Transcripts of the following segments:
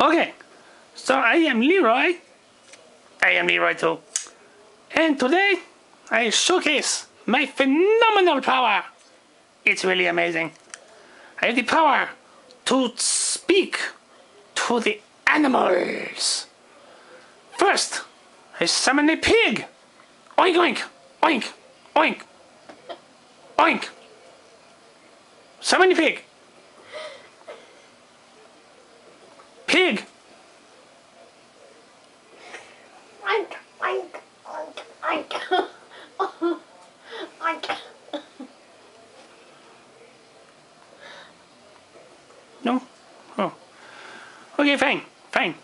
Okay, so I am Leroy. I am Leroy too. And today, I showcase my phenomenal power. It's really amazing. I have the power to speak to the animals. First, I summon a pig. Oink, oink, oink, oink, oink. Summon the pig. Pig. Oink, oink, oink, oink. Oink. No? Oh. Okay, fine, fine.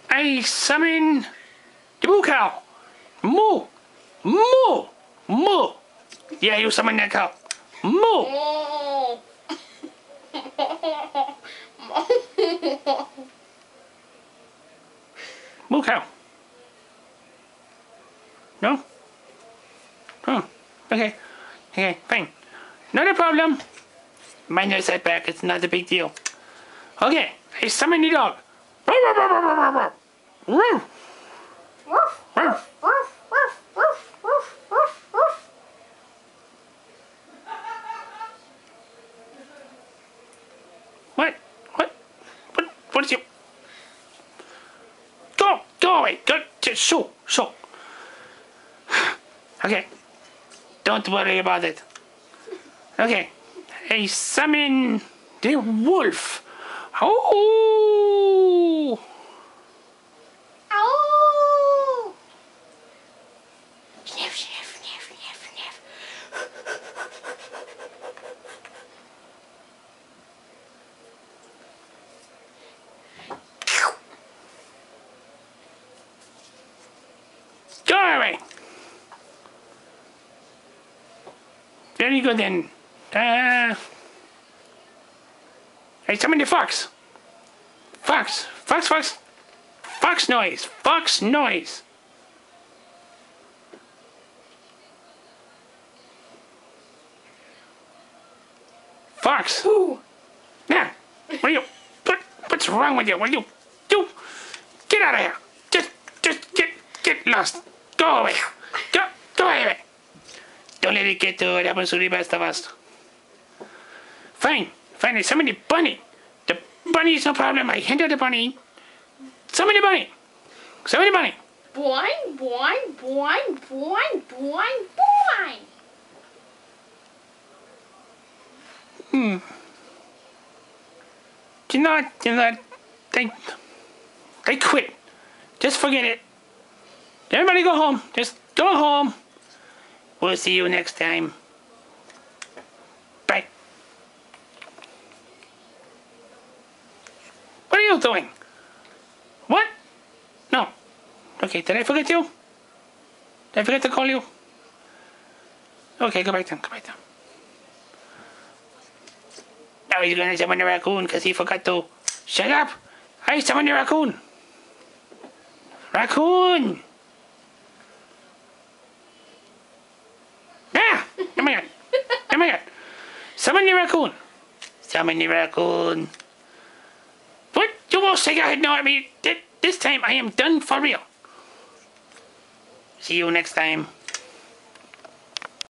I summon the moo cow. Moo! Moo! Moo! Yeah, you summon that cow. Moo! Moo cow. No? Oh, okay. Okay, fine. Not a problem. Minor setback, it's not a big deal. Okay, I summon the dog. What? What is you? Go away. Go. Shoo. Okay. Don't worry about it. Okay. I summon the wolf. Oh! Ow! Sniff, sniff, sniff, sniff, sniff. Go away. Very good then. I summon the fox. Fox noise. Fox noise. Fox. Ooh. Now, what are you? What's wrong with you? What are you? Get out of here. Just get lost. Go away. Go away. Don't let it get to it. Happens to the best of us. Fine. I summon the bunny. The bunny is no problem. I handle the bunny. Summon the bunny. Boing, boing, boing, boing, boing, boing. You know what? They quit. Just forget it. Everybody go home. Just go home. We'll see you next time. Bye. What are you doing? What? No. Okay, did I forget you? Did I forget to call you? Okay, go back down. Now he's gonna summon the raccoon because he forgot to. Shut up! I summoned the raccoon! Raccoon! Ah! Oh my god! Summon the raccoon! What? You won't shake your head no at me! This time I am done for real. See you next time.